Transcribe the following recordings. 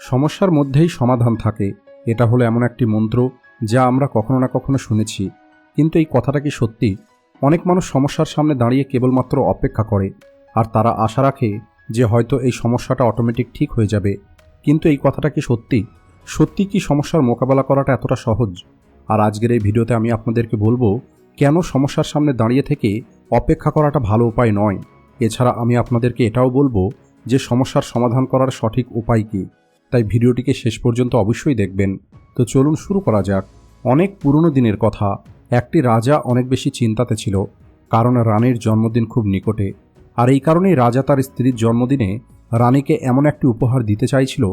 সমস্যার মধ্যেই সমাধান থাকে, এটা হলো এমন একটি মন্ত্র যা আমরা কখনো না কখনো শুনেছি। কিন্তু এই কথাটা কি সত্যি? অনেক মানুষ সমস্যার সামনে দাঁড়িয়ে কেবলমাত্র অপেক্ষা করে, আর তারা আশা রাখে যে হয়তো এই সমস্যাটা অটোমেটিক ঠিক হয়ে যাবে। কিন্তু এই কথাটা কি সত্যি? সত্যি কি সমস্যার মোকাবেলা করাটা এতটা সহজ? আর আজকের এই ভিডিওতে আমি আপনাদেরকে বলবো কেন সমস্যার সামনে দাঁড়িয়ে থেকে অপেক্ষা করাটা ভালো উপায় নয়। এছাড়া আমি আপনাদেরকে এটাও বলবো যে সমস্যার সমাধান করার সঠিক উপায় কী। তাই ভিডিওটিকে শেষ পর্যন্ত অবশ্যই দেখবেন। তো চলুন শুরু করা যাক। অনেক পুরনো দিনের কথা। একটি রাজা অনেক বেশি চিন্তাতে ছিল, কারণ রানীর জন্মদিন খুব নিকটে। আর এই কারণেই রাজা তার স্ত্রীর জন্মদিনে রানীকে এমন একটি উপহার দিতে চাইছিল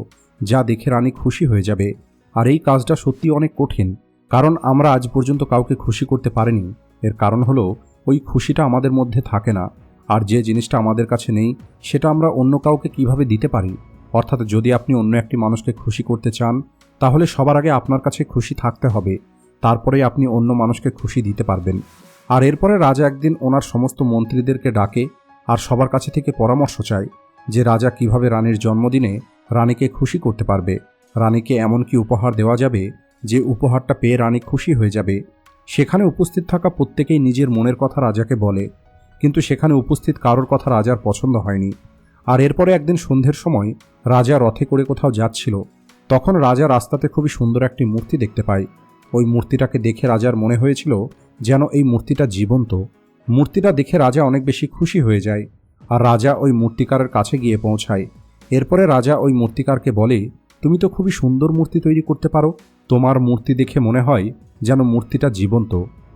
যা দেখে রানী খুশি হয়ে যাবে। আর এই কাজটা সত্যি অনেক কঠিন, কারণ আমরা আজ পর্যন্ত কাউকে খুশি করতে পারিনি। এর কারণ হলো ওই খুশিটা আমাদের মধ্যে থাকে না, আর যে জিনিসটা আমাদের কাছে নেই সেটা আমরা অন্য কাউকে কিভাবে দিতে পারি। অর্থাৎ যদি আপনি অন্য একটি মানুষকে খুশি করতে চান, তাহলে সবার আগে আপনার কাছে খুশি থাকতে হবে, তারপরেই আপনি অন্য মানুষকে খুশি দিতে পারবেন। আর এরপরে রাজা একদিন ওনার সমস্ত মন্ত্রীদেরকে ডাকে আর সবার কাছে থেকে পরামর্শ চায় যে রাজা কিভাবে রানীর জন্মদিনে রানীকে খুশি করতে পারবে। রানীকে এমন কি উপহার দেওয়া যাবে যে উপহারটা পেয়ে রানী খুশি হয়ে যাবে। সেখানে উপস্থিত থাকা প্রত্যেকেই নিজের মনের কথা রাজাকে বলে, কিন্তু সেখানে উপস্থিত কারোর কথা রাজার পছন্দ হয়নি। আর এরপরে একদিন সন্ধ্যের সময় রাজা রথে করে কোথাও যাচ্ছিল। তখন রাজা রাস্তাতে খুবই সুন্দর একটি মূর্তি দেখতে পায়। ওই মূর্তিটাকে দেখে রাজার মনে হয়েছিল যেন এই মূর্তিটা জীবন্ত। মূর্তিটা দেখে রাজা অনেক বেশি খুশি হয়ে যায়, আর রাজা ওই মূর্তিকারের কাছে গিয়ে পৌঁছায়। এরপরে রাজা ওই মূর্তিকারকে বলে, তুমি তো খুবই সুন্দর মূর্তি তৈরি করতে পারো, তোমার মূর্তি দেখে মনে হয় যেন মূর্তিটা জীবন্ত।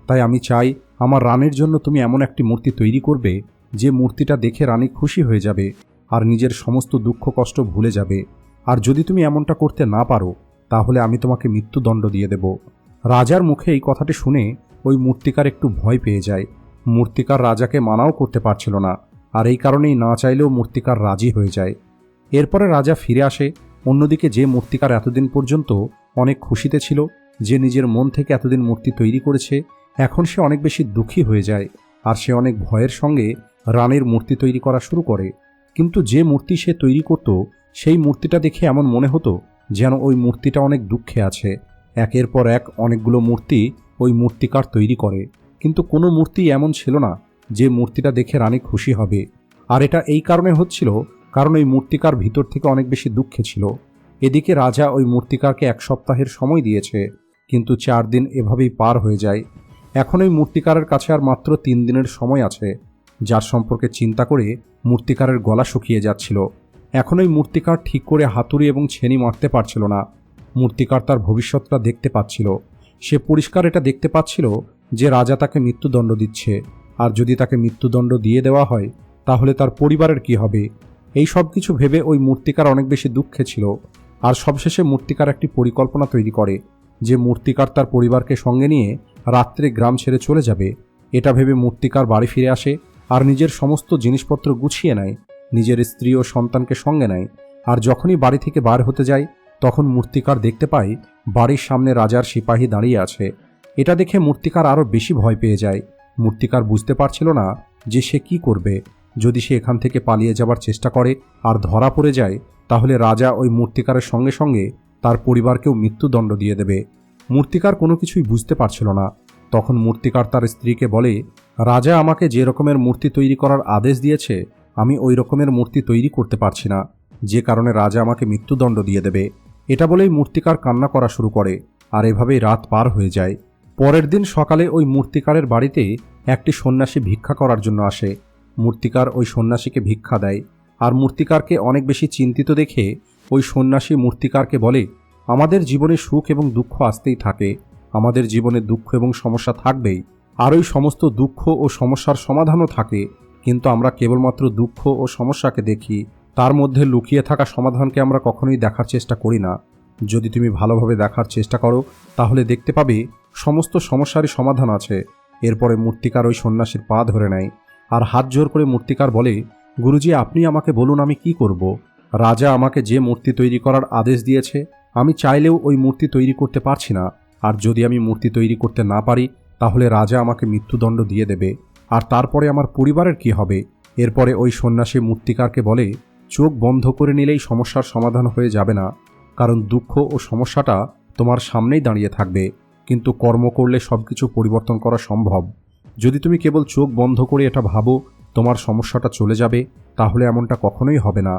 তাই আমি চাই আমার রানীর জন্য তুমি এমন একটি মূর্তি তৈরি করবে যে মূর্তিটা দেখে রানী খুশি হয়ে যাবে আর নিজের সমস্ত দুঃখ কষ্ট ভুলে যাবে। আর যদি তুমি এমনটা করতে না পারো, তাহলে আমি তোমাকে মৃত্যুদণ্ড দিয়ে দেব। রাজার মুখে এই কথাটি শুনে ওই মূর্তিকার একটু ভয় পেয়ে যায়। মূর্তিকার রাজাকে মানাও করতে পারছিল না, আর এই কারণেই না চাইলেও মূর্তিকার রাজি হয়ে যায়। এরপরে রাজা ফিরে আসে। অন্যদিকে যে মূর্তিকার এতদিন পর্যন্ত অনেক খুশিতে ছিল, যে নিজের মন থেকে এতদিন মূর্তি তৈরি করেছে, এখন সে অনেক বেশি দুঃখী হয়ে যায়, আর সে অনেক ভয়ের সঙ্গে রানীর মূর্তি তৈরি করা শুরু করে। কিন্তু যে মূর্তি সে তৈরি করত, সেই মূর্তিটা দেখে এমন মনে হতো যেন ওই মূর্তিটা অনেক দুঃখে আছে। একের পর এক অনেকগুলো মূর্তি ওই মূর্তিকার তৈরি করে, কিন্তু কোনো মূর্তি এমন ছিল না যে মূর্তিটা দেখে রানী খুশি হবে। আর এটা এই কারণে হচ্ছিল কারণ ওই মূর্তিকার ভিতর থেকে অনেক বেশি দুঃখে ছিল। এদিকে রাজা ওই মূর্তিকারকে 1 সপ্তাহের সময় দিয়েছে, কিন্তু 4 দিন এভাবেই পার হয়ে যায়। এখন ওই মূর্তিকারের কাছে আর মাত্র 3 দিনের সময় আছে, যার সম্পর্কে চিন্তা করে মূর্তিকারের গলা শুকিয়ে যাচ্ছিল। এখন ওই মূর্তিকার ঠিক করে হাতুড়ি এবং ছেনি মারতে পারছিল না। মূর্তিকার তার ভবিষ্যৎটা দেখতে পাচ্ছিল। সে পরিষ্কার এটা দেখতে পাচ্ছিল যে রাজা তাকে মৃত্যুদণ্ড দিচ্ছে, আর যদি তাকে মৃত্যুদণ্ড দিয়ে দেওয়া হয় তাহলে তার পরিবারের কি হবে। এই সব কিছু ভেবে ওই মূর্তিকার অনেক বেশি দুঃখে ছিল। আর সবশেষে মূর্তিকার একটি পরিকল্পনা তৈরি করে যে মূর্তিকার তার পরিবারকে সঙ্গে নিয়ে রাত্রে গ্রাম ছেড়ে চলে যাবে। এটা ভেবে মূর্তিকার বাড়ি ফিরে আসে আর নিজের সমস্ত জিনিসপত্র গুছিয়ে নেয়, নিজের স্ত্রী ও সন্তানকে সঙ্গে নেয়। আর যখনই বাড়ি থেকে বার হতে যায়, তখন মূর্তিকার দেখতে পায় বাড়ির সামনে রাজার সিপাহী দাঁড়িয়ে আছে। এটা দেখে মূর্তিকার আরও বেশি ভয় পেয়ে যায়। মূর্তিকার বুঝতে পারছিল না যে সে কি করবে। যদি সে এখান থেকে পালিয়ে যাবার চেষ্টা করে আর ধরা পড়ে যায়, তাহলে রাজা ওই মূর্তিকারের সঙ্গে সঙ্গে তার পরিবারকেও মৃত্যুদণ্ড দিয়ে দেবে। মূর্তিকার কোনো কিছুই বুঝতে পারছিল না। তখন মূর্তিকার তার স্ত্রীকে বলে, রাজা আমাকে যে রকমের মূর্তি তৈরি করার আদেশ দিয়েছে, আমি ওই রকমের মূর্তি তৈরি করতে পারছি না, যে কারণে রাজা আমাকে মৃত্যুদণ্ড দিয়ে দেবে। এটা বলেই মূর্তিকার কান্না করা শুরু করে, আর এভাবেই রাত পার হয়ে যায়। পরের দিন সকালে ওই মূর্তিকারের বাড়িতে একটি সন্ন্যাসী ভিক্ষা করার জন্য আসে। মূর্তিকার ওই সন্ন্যাসীকে ভিক্ষা দেয়, আর মূর্তিকারকে অনেক বেশি চিন্তিত দেখে ওই সন্ন্যাসী মূর্তিকারকে বলে, আমাদের জীবনে সুখ এবং দুঃখ আসতেই থাকে, আমাদের জীবনে দুঃখ এবং সমস্যা থাকবেই, আর ওই সমস্ত দুঃখ ও সমস্যার সমাধানও থাকে। কিন্তু আমরা কেবলমাত্র দুঃখ ও সমস্যাকে দেখি, তার মধ্যে লুকিয়ে থাকা সমাধানকে আমরা কখনোই দেখার চেষ্টা করি না। যদি তুমি ভালোভাবে দেখার চেষ্টা করো, তাহলে দেখতে পাবে সমস্ত সমস্যারই সমাধান আছে। এরপরে মূর্তিকার ওই সন্ন্যাসীর পা ধরে নেয় আর হাত জোর করে মূর্তিকার বলে, গুরুজি, আপনি আমাকে বলুন আমি কি করব। রাজা আমাকে যে মূর্তি তৈরি করার আদেশ দিয়েছে, আমি চাইলেও ওই মূর্তি তৈরি করতে পারছি না। আর যদি আমি মূর্তি তৈরি করতে না পারি, তাহলে রাজা আমাকে মৃত্যুদণ্ড দিয়ে দেবে। আর তারপরে আমার পরিবারের কি হবে। এরপরে ওই সন্ন্যাসী মূর্তিকারকে বলে, চোখ বন্ধ করে নিলেই সমস্যার সমাধান হয়ে যাবে না। কারণ দুঃখ ও সমস্যাটা তোমার সামনেই দাঁড়িয়ে থাকবে, কিন্তু কর্ম করলে সব কিছু পরিবর্তন করা সম্ভব। যদি তুমি কেবল চোখ বন্ধ করে এটা ভাবো তোমার সমস্যাটা চলে যাবে, তাহলে এমনটা কখনোই হবে না।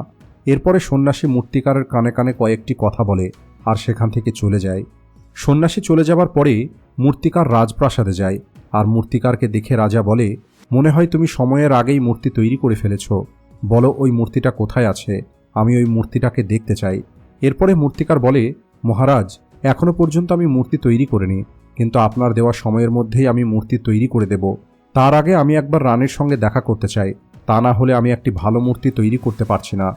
এরপরে সন্ন্যাসী মূর্তিকারের কানে কানে কয়েকটি কথা বলে আর সেখান থেকে চলে যায়। সন্ন্যাসী চলে যাবার পরে মূর্তিকার রাজপ্রাসাদে যায়, আর মূর্তিকারকে দেখে রাজা বলে, মনে হয় তুমি সময়ের আগেই মূর্তি তৈরি করে ফেলেছ। বলো ওই মূর্তিটা কোথায় আছে, আমি ওই মূর্তিটাকে দেখতে চাই। এরপরে মূর্তিকার বলে, মহারাজ, এখনো পর্যন্ত আমি মূর্তি তৈরি করিনি, কিন্তু আপনার দেওয়া সময়ের মধ্যেই আমি মূর্তি তৈরি করে দেব। তার আগে আমি একবার রানীর সঙ্গে দেখা করতে চাই, তা না হলে আমি একটি ভালো মূর্তি তৈরি করতে পারছি না।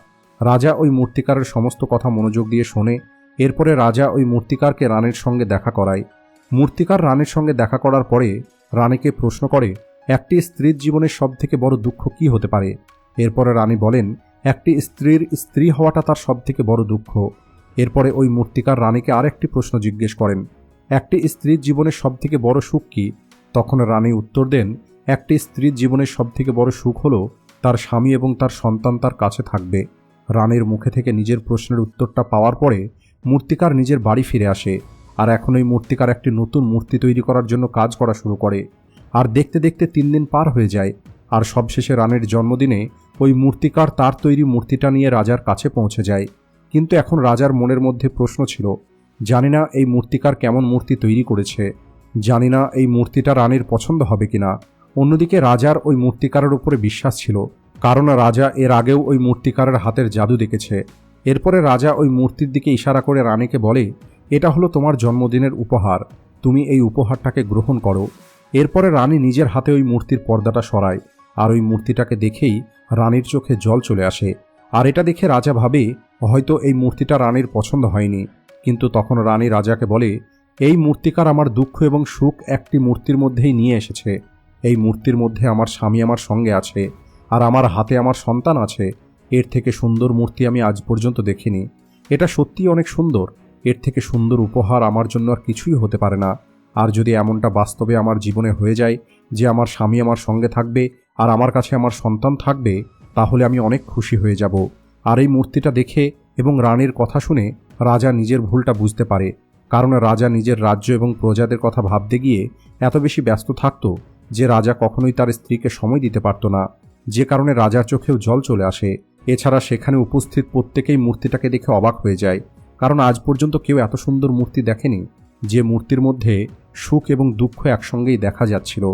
রাজা ওই মূর্তিকারের সমস্ত কথা মনোযোগ দিয়ে শোনে। এরপরে রাজা ওই মূর্তিকারকে রানীর সঙ্গে দেখা করায়। মূর্তিকার রানীর সঙ্গে দেখা করার পরে রানীকে প্রশ্ন করে, একটি স্ত্রীর জীবনের সবথেকে বড় দুঃখ কি হতে পারে? এরপরে রানী বলেন, একটি স্ত্রীর স্ত্রী হওয়াটা তার সবথেকে বড় দুঃখ। এরপরে ওই মূর্তিকার রানীকে আরেকটি প্রশ্ন জিজ্ঞেস করেন, একটি স্ত্রীর জীবনের সবথেকে বড় সুখ কি? তখন রানী উত্তর দেন, একটি স্ত্রীর জীবনের সবথেকে বড় সুখ হলো তার স্বামী এবং তার সন্তান তার কাছে থাকবে। রানীর মুখে থেকে নিজের প্রশ্নের উত্তরটা পাওয়ার পরে মূর্তিকার নিজের বাড়ি ফিরে আসে, আর এখন ওই মূর্তিকার একটি নতুন মূর্তি তৈরি করার জন্য কাজ করা শুরু করে। আর দেখতে দেখতে 3 দিন পার হয়ে যায়, আর সবশেষে রানীর জন্মদিনে ওই মূর্তিকার তার তৈরি মূর্তিটা নিয়ে রাজার কাছে পৌঁছে যায়। কিন্তু এখন রাজার মনের মধ্যে প্রশ্ন ছিল, জানি না এই মূর্তিকার কেমন মূর্তি তৈরি করেছে, জানি না এই মূর্তিটা রানীর পছন্দ হবে কিনা। অন্যদিকে রাজার ওই মূর্তিকারের উপরে বিশ্বাস ছিল, কারণ রাজা এর আগেও ওই মূর্তিকারের হাতের জাদু দেখেছে। এরপরে রাজা ওই মূর্তির দিকে ইশারা করে রানীকে বলে, এটা হলো তোমার জন্মদিনের উপহার, তুমি এই উপহারটাকে গ্রহণ করো। এরপরে রানী নিজের হাতে ওই মূর্তির পর্দাটা সরায়, আর ওই মূর্তিটাকে দেখেই রানীর চোখে জল চলে আসে। আর এটা দেখে রাজা ভাবে হয়তো এই মূর্তিটা রানীর পছন্দ হয়নি, কিন্তু তখন রানী রাজাকে বলে, এই মূর্তিকার আমার দুঃখ এবং সুখ একটি মূর্তির মধ্যেই নিয়ে এসেছে। এই মূর্তির মধ্যে আমার স্বামী আমার সঙ্গে আছে, আর আমার হাতে আমার সন্তান আছে। এর থেকে সুন্দর মূর্তি আমি আজ পর্যন্ত দেখিনি। এটা সত্যিই অনেক সুন্দর, এর থেকে সুন্দর উপহার আমার জন্য আর কিছুই হতে পারে না। আর যদি এমনটা বাস্তবে আমার জীবনে হয়ে যায় যে আমার স্বামী আমার সঙ্গে থাকবে আর আমার কাছে আমার সন্তান থাকবে, তাহলে আমি অনেক খুশি হয়ে যাব। আর এই মূর্তিটা দেখে এবং রানীর কথা শুনে রাজা নিজের ভুলটা বুঝতে পারে, কারণ রাজা নিজের রাজ্য এবং প্রজাদের কথা ভাবতে গিয়ে এত বেশি ব্যস্ত থাকত যে রাজা কখনোই তার স্ত্রীকে সময় দিতে পারত না, যে কারণে রাজার চোখেও জল চলে আসে। এছাড়া সেখানে উপস্থিত প্রত্যেকেই মূর্তিটাকে দেখে অবাক হয়ে যায়, কারণ আজ পর্যন্ত কেউ এত সুন্দর মূর্তি দেখেনি, যে মূর্তির মধ্যে সুখ এবং দুঃখ একসঙ্গেই দেখা যাচ্ছিল।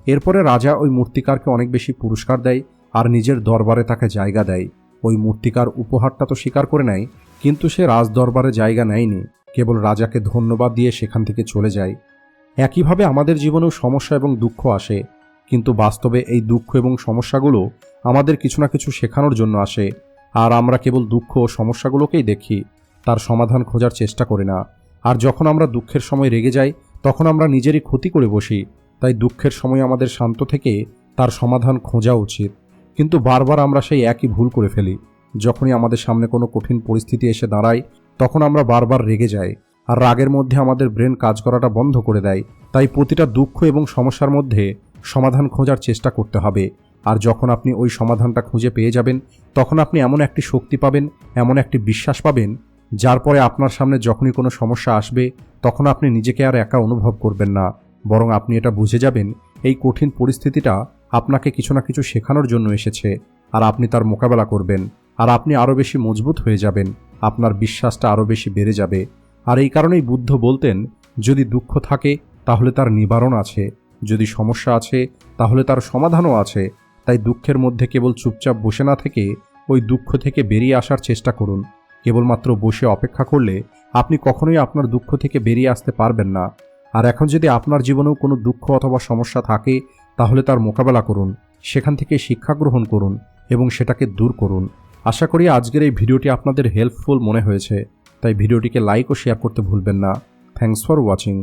এরপরে রাজা ওই মূর্তিকারকে অনেক বেশি পুরস্কার দেয় আর নিজের দরবারে তাকে জায়গা দেয়। ওই মূর্তিকার উপহারটা তো স্বীকার করে নেয়, কিন্তু সে রাজ দরবারে জায়গা নেয়নি, কেবল রাজাকে ধন্যবাদ দিয়ে সেখান থেকে চলে যায়। একইভাবে আমাদের জীবনেও সমস্যা এবং দুঃখ আসে, কিন্তু বাস্তবে এই দুঃখ এবং সমস্যাগুলো আমাদের কিছু না কিছু শেখানোর জন্য আসে। আর আমরা কেবল দুঃখ ও সমস্যাগুলোকেই দেখি, তার সমাধান খোঁজার চেষ্টা করি না। আর যখন আমরা দুঃখের সময় রেগে যাই, তখন আমরা নিজেরই ক্ষতি করে বসি। তাই দুঃখের সময় আমাদের শান্ত থেকে তার সমাধান খোঁজা উচিত। কিন্তু বারবার আমরা সেই একই ভুল করে ফেলি। যখনই আমাদের সামনে কোনো কঠিন পরিস্থিতি এসে দাঁড়ায়, তখন আমরা বারবার রেগে যাই, আর রাগের মধ্যে আমাদের ব্রেন কাজ করাটা বন্ধ করে দেয়। তাই প্রতিটা দুঃখ এবং সমস্যার মধ্যে সমাধান খোঁজার চেষ্টা করতে হবে। আর যখন আপনি ওই সমাধানটা খুঁজে পেয়ে যাবেন, তখন আপনি এমন একটি শক্তি পাবেন, এমন একটি বিশ্বাস পাবেন, যার পরে আপনার সামনে যখনই কোনো সমস্যা আসবে, তখন আপনি নিজেকে আর একা অনুভব করবেন না, বরং আপনি এটা বুঝে যাবেন এই কঠিন পরিস্থিতিটা আপনাকে কিছু না কিছু শেখানোর জন্য এসেছে, আর আপনি তার মোকাবেলা করবেন। আর আপনি আরও বেশি মজবুত হয়ে যাবেন, আপনার বিশ্বাসটা আরও বেশি বেড়ে যাবে। আর এই কারণেই বুদ্ধ বলতেন, যদি দুঃখ থাকে তাহলে তার নিবারণ আছে, যদি সমস্যা আছে তাহলে তার সমাধানও আছে। তাই দুঃখের মধ্যে কেবল চুপচাপ বসে না থেকে ওই দুঃখ থেকে বেরিয়ে আসার চেষ্টা করুন। কেবলমাত্র বসে অপেক্ষা করলে আপনি কখনোই আপনার দুঃখ থেকে বেরিয়ে আসতে পারবেন না। আর এখন যদি আপনার জীবনেও কোনো দুঃখ অথবা সমস্যা থাকে, তাহলে তার মোকাবেলা করুন, সেখান থেকে শিক্ষা গ্রহণ করুন এবং সেটাকে দূর করুন। আশা করি আজকের এই ভিডিওটি আপনাদের হেল্পফুল মনে হয়েছে, তাই ভিডিওটিকে লাইক ও শেয়ার করতে ভুলবেন না। Thanks for watching.